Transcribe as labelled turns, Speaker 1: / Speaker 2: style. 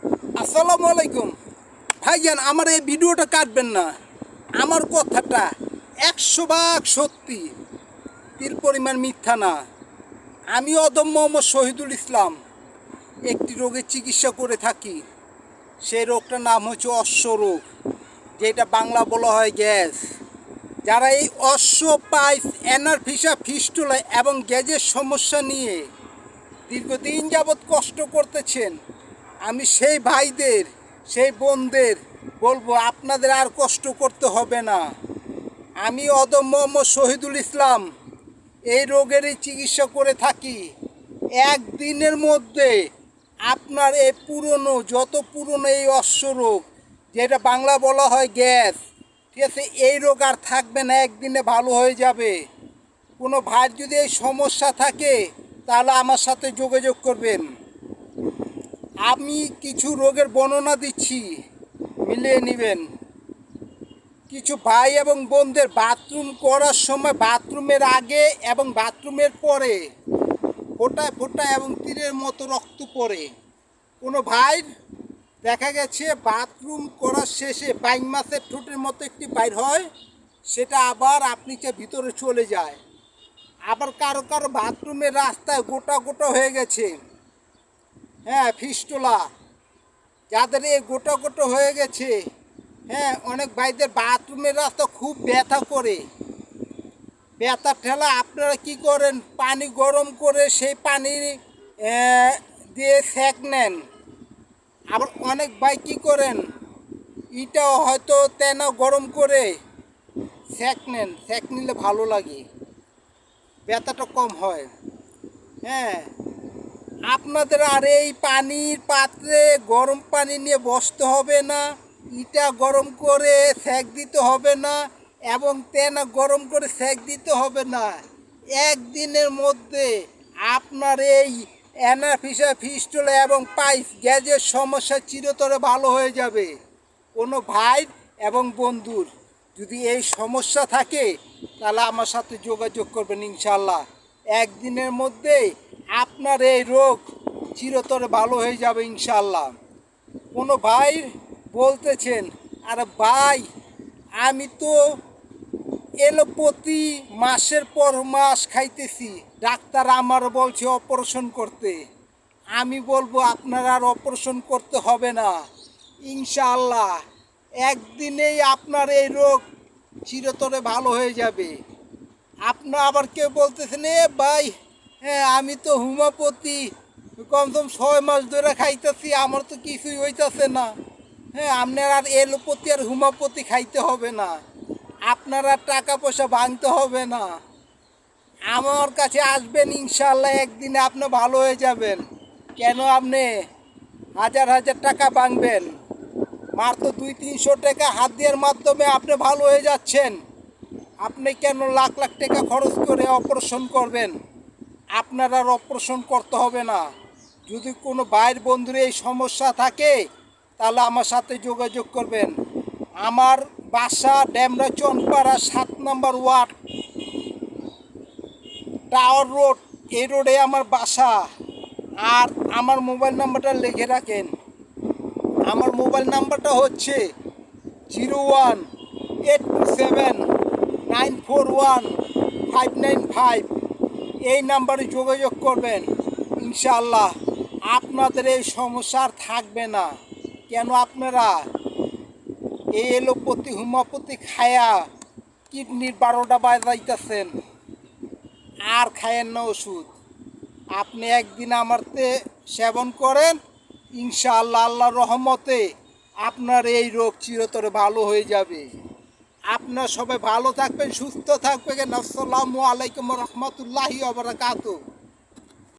Speaker 1: আসসালামু আলাইকুম ভাইজান, আমার এই ভিডিওটা কাটবেন না। আমার কথাটা 100 ভাগ সত্যি, তিল পরিমাণ মিথ্যা না। আমি অদম মোহাম্মদ শহীদুল ইসলাম একটি রোগের চিকিৎসা করে থাকি। সেই রোগটার নাম হচ্ছে অশ্ব রোগ, যেটা বাংলা বলা হয় গ্যাস। যারা এই অশ্ব পাইস অ্যানারফিসা ফিস্টুলা এবং গ্যাসের সমস্যা নিয়ে দীর্ঘদিন যাবৎ কষ্ট করতেছেন, আমি সেই ভাইদের সেই বোনদের বলবো আপনাদের আর কষ্ট করতে হবে না। আমি অদম মোহাম্মদ শহীদুল ইসলাম এই রোগেরই চিকিৎসা করে থাকি। একদিনের মধ্যে আপনার এই যত পুরনো এই অশ্ব রোগ, যেটা বাংলা বলা হয় গ্যাস, ঠিক আছে, এই রোগ আর থাকবে না, একদিনে ভালো হয়ে যাবে। কোনো ভাইয়ের যদি এই সমস্যা থাকে তাহলে আমার সাথে যোগাযোগ করবেন। আমি কিছু রোগের বর্ণনা দিচ্ছি, মিলিয়ে নেবেন। কিছু ভাই এবং বোনদের বাথরুম করার সময়, বাথরুমের আগে এবং বাথরুমের পরে ফোঁটায় ফোঁটায় এবং তীরের মতো রক্ত পড়ে। কোনো ভাইয়ের দেখা গেছে বাথরুম করার শেষে বাইং মাছের ঠোঁটের মতো একটি বাইর হয়, সেটা আবার আপনি ভিতরে চলে যায়। আবার কারো কারো বাথরুমের রাস্তায় গোটা গোটা হয়ে গেছে, হ্যাঁ, ফিস্টুলা। যাদের এই গোটা গোটা হয়ে গেছে, হ্যাঁ, অনেক ভাইদের বাথরুমের রাস্তা খুব ব্যথা করে। ব্যথা ঠেলা আপনারা কি করেন, পানি গরম করে সেই পানি দিয়ে সেঁক নেন। আবার অনেক ভাই কি করেন, এটাও হয়তো তেনা গরম করে সেঁক নেন। সেঁক নিলে ভালো লাগে, ব্যথাটা কম হয়। হ্যাঁ, আপনাদের আর এই পানির পাত্রে গরম পানি নিয়ে বসতে হবে না, ইটা গরম করে সেঁক দিতে হবে না, এবং তেনা গরম করে সেঁক দিতে হবে না। একদিনের মধ্যে আপনার এই অ্যানাফিসা ফিস্টুলা এবং পাইস গ্যাসের সমস্যা চিরতরে ভালো হয়ে যাবে। কোনো ভাই এবং বন্ধুর যদি এই সমস্যা থাকে তাহলে আমার সাথে যোগাযোগ করবেন, ইনশাল্লাহ একদিনের মধ্যে আপনার এই রোগ চিরতরে ভালো হয়ে যাবে, ইনশাল্লাহ। কোনো ভাই বলতেছেন, আরে ভাই আমি তো এলোপ্যাথি মাসের পর মাস খাইতেছি, ডাক্তার আমার বলছে অপারেশন করতে। আমি বলবো আপনার আর অপারেশন করতে হবে না, ইনশাআল্লাহ একদিনেই আপনার এই রোগ চিরতরে ভালো হয়ে যাবে। আপনার আবার কেউ বলতেছেন, এ ভাই, হ্যাঁ আমি তো হোমিওপ্যাথি কমসম 6 মাস ধরে খাইতেছি, আমার তো কিছুই হইতেছে না। হ্যাঁ, আপনার আর এলোপ্যাথি আর হোমিওপ্যাথি খাইতে হবে না, আপনার আর টাকা পয়সা ভাঙতে হবে না। আমার কাছে আসবেন, ইনশাল্লাহ একদিনে আপনি ভালো হয়ে যাবেন। কেন আপনি হাজার হাজার টাকা ভাঙবেন? মাত্র 200-300 টাকা হাত দেওয়ার মাধ্যমে আপনি ভালো হয়ে যাচ্ছেন। আপনি কেন লাখ লাখ টাকা খরচ করে অপারেশন করবেন? আপনার আর অপারেশন করতে হবে না। যদি কোনো ভাইয়ের বন্ধুর এই সমস্যা থাকে তাহলে আমার সাথে যোগাযোগ করবেন। আমার বাসা ডেমরা চনপাড়া 7 নম্বর ওয়ার্ড, টাওয়ার রোড, এই রোডে আমার বাসা। আর আমার মোবাইল নাম্বারটা লিখে রাখেন। আমার মোবাইল নাম্বারটা হচ্ছে 01827941-595। এই নাম্বারে যোগাযোগ করবেন, ইনশাআল্লাহ আপনাদের এই সমস্যা আর থাকবে না। কেন আপনারা এই এলোপ্যাথি হোমিওপ্যাথি খায়া কিডনির 12টা বাজাইতেছেন? আর খায়েন না ওষুধ। আপনি একদিন আমারতে সেবন করেন, ইনশাআল্লাহ আল্লাহর রহমতে আপনার এই রোগ চিরতরে ভালো হয়ে যাবে। আপনার সবাই ভালো থাকবেন, সুস্থ থাকবেন। আসসালামু আলাইকুম রহমতুল্লাহি ওয়া বারাকাতুহু।